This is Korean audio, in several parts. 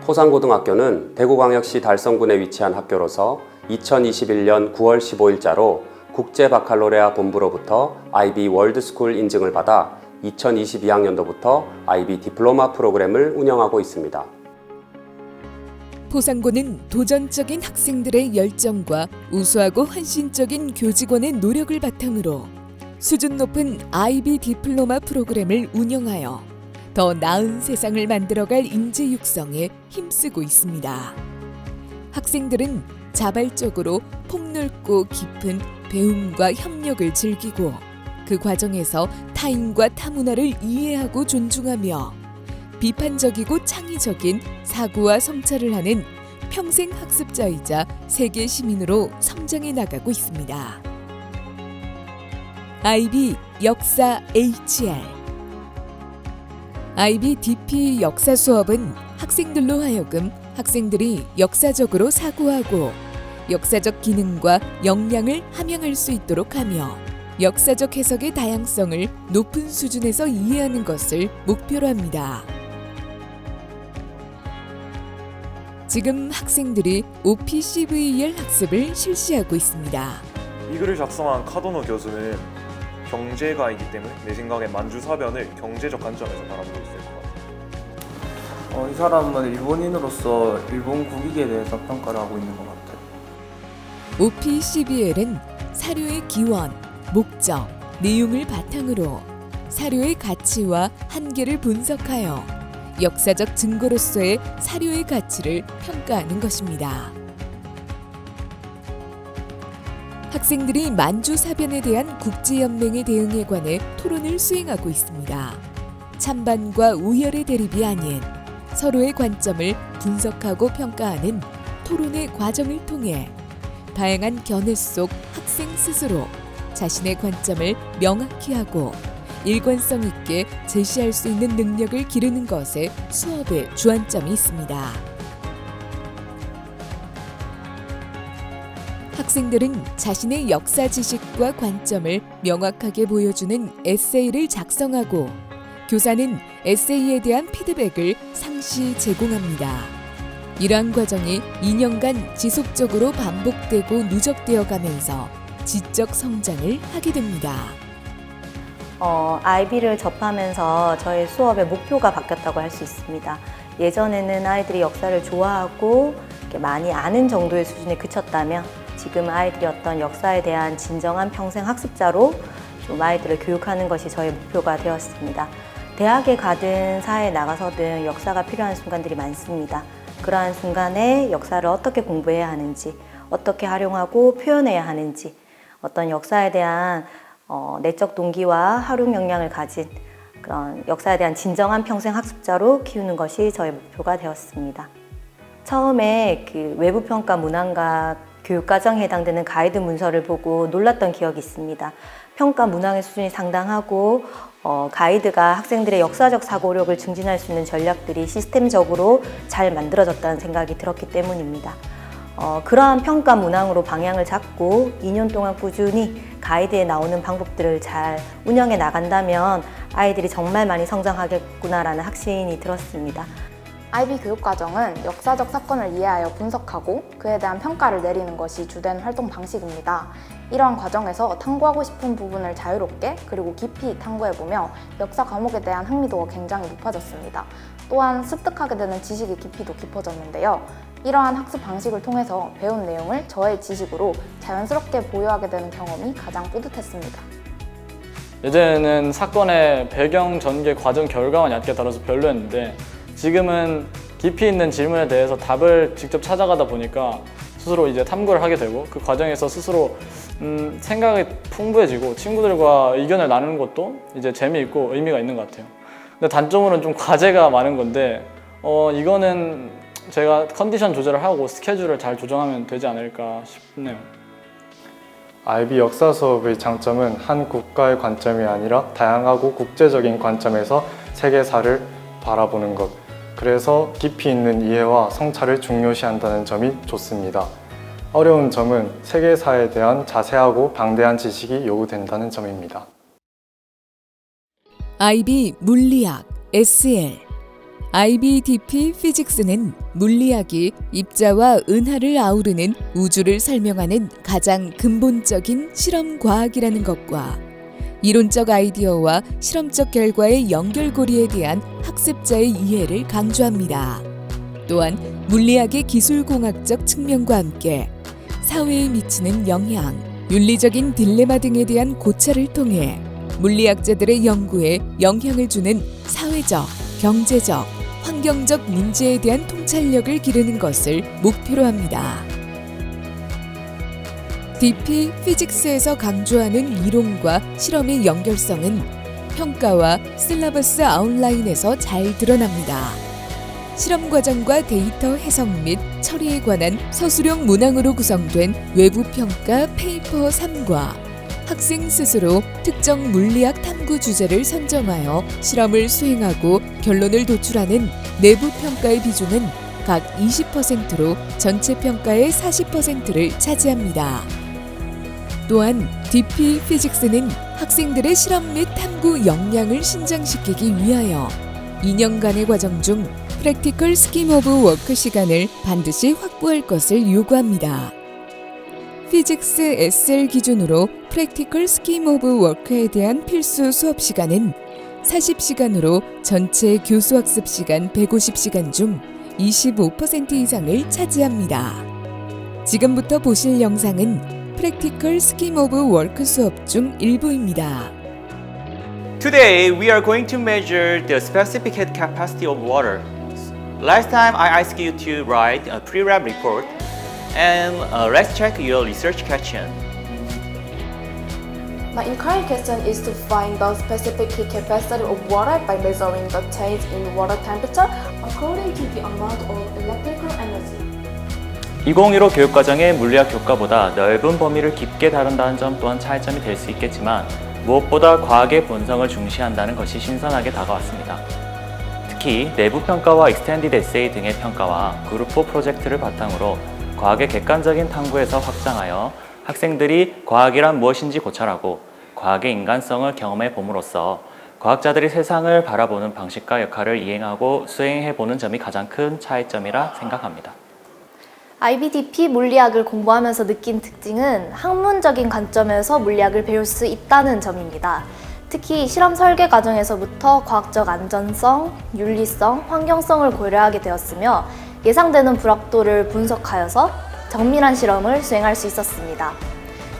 포산고등학교는 대구광역시 달성군에 위치한 학교로서 2021년 9월 15일자로 국제바칼로레아 본부로부터 IB 월드스쿨 인증을 받아 2022학년도부터 IB 디플로마 프로그램을 운영하고 있습니다. 포산고는 도전적인 학생들의 열정과 우수하고 헌신적인 교직원의 노력을 바탕으로 수준 높은 IB 디플로마 프로그램을 운영하여 더 나은 세상을 만들어갈 인재 육성에 힘쓰고 있습니다. 학생들은 자발적으로 폭넓고 깊은 배움과 협력을 즐기고 그 과정에서 타인과 타문화를 이해하고 존중하며 비판적이고 창의적인 사고와 성찰을 하는 평생 학습자이자 세계 시민으로 성장해 나가고 있습니다. IB 역사 HR IB DP 역사 수업은 학생들로 하여금 학생들이 역사적으로 사고하고 역사적 기능과 역량을 함양할 수 있도록 하며 역사적 해석의 다양성을 높은 수준에서 이해하는 것을 목표로 합니다. 지금 학생들이 OPCVER 학습을 실시하고 있습니다. 이 글을 작성한 카도노 교수는 경제가이기 때문에 내 생각에 만주사변을 경제적 관점에서 바라보고 있을 것 같아요. 이 사람은 일본인으로서 일본 국익에 대해서 평가를 하고 있는 것 같아요. OPCVL은 사료의 기원, 목적, 내용을 바탕으로 사료의 가치와 한계를 분석하여 역사적 증거로서의 사료의 가치를 평가하는 것입니다. 학생들이 만주사변에 대한 국제연맹의 대응에 관해 토론을 수행하고 있습니다. 찬반과 우열의 대립이 아닌 서로의 관점을 분석하고 평가하는 토론의 과정을 통해 다양한 견해 속 학생 스스로 자신의 관점을 명확히 하고 일관성 있게 제시할 수 있는 능력을 기르는 것에 수업의 주안점이 있습니다. 학생들은 자신의 역사 지식과 관점을 명확하게 보여주는 에세이를 작성하고 교사는 에세이에 대한 피드백을 상시 제공합니다. 이러한 과정이 2년간 지속적으로 반복되고 누적되어 가면서 지적 성장을 하게 됩니다. IB를 접하면서 저의 수업의 목표가 바뀌었다고 할 수 있습니다. 예전에는 아이들이 역사를 좋아하고 많이 아는 정도의 수준에 그쳤다면 지금 아이들이 어떤 역사에 대한 진정한 평생 학습자로 좀 아이들을 교육하는 것이 저의 목표가 되었습니다. 대학에 가든 사회에 나가서든 역사가 필요한 순간들이 많습니다. 그러한 순간에 역사를 어떻게 공부해야 하는지, 어떻게 활용하고 표현해야 하는지, 어떤 역사에 대한 내적 동기와 활용 역량을 가진 그런 역사에 대한 진정한 평생 학습자로 키우는 것이 저의 목표가 되었습니다. 처음에 그 외부평가 문항과 교육과정에 해당되는 가이드 문서를 보고 놀랐던 기억이 있습니다. 평가 문항의 수준이 상당하고 가이드가 학생들의 역사적 사고력을 증진할 수 있는 전략들이 시스템적으로 잘 만들어졌다는 생각이 들었기 때문입니다. 그러한 평가 문항으로 방향을 잡고 2년 동안 꾸준히 가이드에 나오는 방법들을 잘 운영해 나간다면 아이들이 정말 많이 성장하겠구나라는 확신이 들었습니다. IB 교육과정은 역사적 사건을 이해하여 분석하고 그에 대한 평가를 내리는 것이 주된 활동 방식입니다. 이러한 과정에서 탐구하고 싶은 부분을 자유롭게 그리고 깊이 탐구해보며 역사 과목에 대한 흥미도가 굉장히 높아졌습니다. 또한 습득하게 되는 지식의 깊이도 깊어졌는데요. 이러한 학습 방식을 통해서 배운 내용을 저의 지식으로 자연스럽게 보유하게 되는 경험이 가장 뿌듯했습니다. 예전에는 사건의 배경, 전개, 과정, 결과만 얕게 다뤄서 별로였는데 지금은 깊이 있는 질문에 대해서 답을 직접 찾아가다 보니까 스스로 이제 탐구를 하게 되고 그 과정에서 스스로 생각이 풍부해지고 친구들과 의견을 나누는 것도 이제 재미있고 의미가 있는 것 같아요. 근데 단점으로는 좀 과제가 많은 건데 이거는 제가 컨디션 조절을 하고 스케줄을 잘 조정하면 되지 않을까 싶네요. IB 역사 수업의 장점은 한 국가의 관점이 아니라 다양하고 국제적인 관점에서 세계사를 바라보는 것. 그래서 깊이 있는 이해와 성찰을 중요시한다는 점이 좋습니다. 어려운 점은 세계사에 대한 자세하고 방대한 지식이 요구된다는 점입니다. IB 물리학, SL IBDP 피직스는 물리학이 입자와 은하를 아우르는 우주를 설명하는 가장 근본적인 실험 과학이라는 것과 이론적 아이디어와 실험적 결과의 연결고리에 대한 학습자의 이해를 강조합니다. 또한 물리학의 기술공학적 측면과 함께 사회에 미치는 영향, 윤리적인 딜레마 등에 대한 고찰을 통해 물리학자들의 연구에 영향을 주는 사회적, 경제적, 환경적 문제에 대한 통찰력을 기르는 것을 목표로 합니다. DP 피직스에서 강조하는 이론과 실험의 연결성은 평가와 실러버스 아웃라인에서 잘 드러납니다. 실험 과정과 데이터 해석 및 처리에 관한 서술형 문항으로 구성된 외부 평가 페이퍼 3과 학생 스스로 특정 물리학 탐구 주제를 선정하여 실험을 수행하고 결론을 도출하는 내부 평가의 비중은 각 20%로 전체 평가의 40%를 차지합니다. 또한 DP 피직스는 학생들의 실험 및 탐구 역량을 신장시키기 위하여 2년간의 과정 중 프랙티컬 스kim 오브 워크 시간을 반드시 확보할 것을 요구합니다. 피직스 SL 기준으로 프랙티컬 스kim 오브 워크에 대한 필수 수업 시간은 40시간으로 전체 교수학습 시간 150시간 중 25% 이상을 차지합니다. 지금부터 보실 영상은 프랙티컬 스kim 오브 워크 수업 중 일부입니다. Today, we are going to measure the specific heat capacity of water. Last time, I asked you to write a pre-lab report, and let's check your research question. My current question is to find the specific heat capacity of water by measuring the change in water temperature according to the amount of electrical energy. 2015 교육과정의 물리학 교과보다 넓은 범위를 깊게 다룬다는 점 또한 차이점이 될 수 있겠지만 무엇보다 과학의 본성을 중시한다는 것이 신선하게 다가왔습니다. 특히 내부 평가와 익스텐디드 에세이 등의 평가와 그룹 4 프로젝트를 바탕으로 과학의 객관적인 탐구에서 확장하여 학생들이 과학이란 무엇인지 고찰하고 과학의 인간성을 경험해 봄으로써 과학자들이 세상을 바라보는 방식과 역할을 이행하고 수행해 보는 점이 가장 큰 차이점이라 생각합니다. IBDP 물리학을 공부하면서 느낀 특징은 학문적인 관점에서 물리학을 배울 수 있다는 점입니다. 특히 실험 설계 과정에서부터 과학적 안전성, 윤리성, 환경성을 고려하게 되었으며 예상되는 불확도를 분석하여서 정밀한 실험을 수행할 수 있었습니다.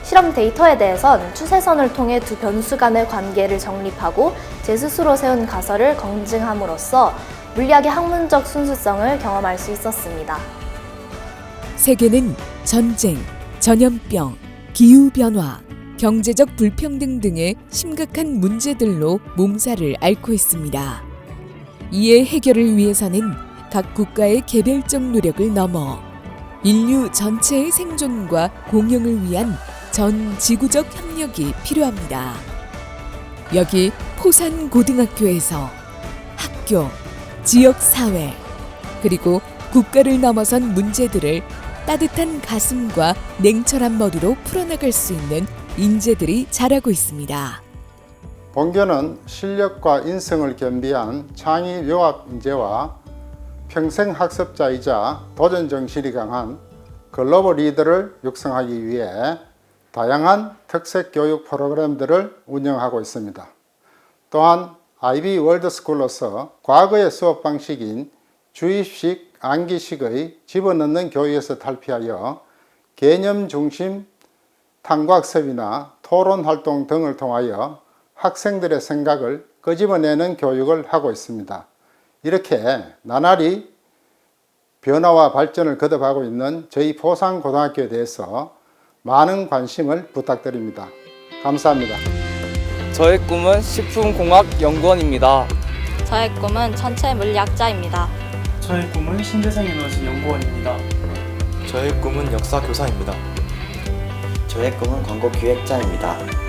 실험 데이터에 대해선 추세선을 통해 두 변수 간의 관계를 정립하고 제 스스로 세운 가설을 검증함으로써 물리학의 학문적 순수성을 경험할 수 있었습니다. 세계는 전쟁, 전염병, 기후변화, 경제적 불평등 등의 심각한 문제들로 몸살을 앓고 있습니다. 이에 해결을 위해서는 각 국가의 개별적 노력을 넘어 인류 전체의 생존과 공영을 위한 전 지구적 협력이 필요합니다. 여기 포산고등학교에서 학교, 지역사회, 그리고 국가를 넘어선 문제들을 따뜻한 가슴과 냉철한 머리로 풀어나갈 수 있는 인재들이 자라고 있습니다. 본교는 실력과 인성을 겸비한 창의 융합 인재와 평생 학습자이자 도전 정신이 강한 글로벌 리더를 육성하기 위해 다양한 특색 교육 프로그램들을 운영하고 있습니다. 또한 IB 월드스쿨로서 과거의 수업 방식인 주입식, 암기식의 집어넣는 교육에서 탈피하여 개념 중심 탐구학습이나 토론 활동 등을 통하여 학생들의 생각을 끄집어내는 교육을 하고 있습니다. 이렇게 나날이 변화와 발전을 거듭하고 있는 저희 포산고등학교에 대해서 많은 관심을 부탁드립니다. 감사합니다. 저의 꿈은 식품공학연구원입니다. 저의 꿈은 천체 물리학자입니다. 저의 꿈은 신재생에너지 연구원입니다. 저의 꿈은 역사교사입니다. 저의 꿈은 광고기획자입니다.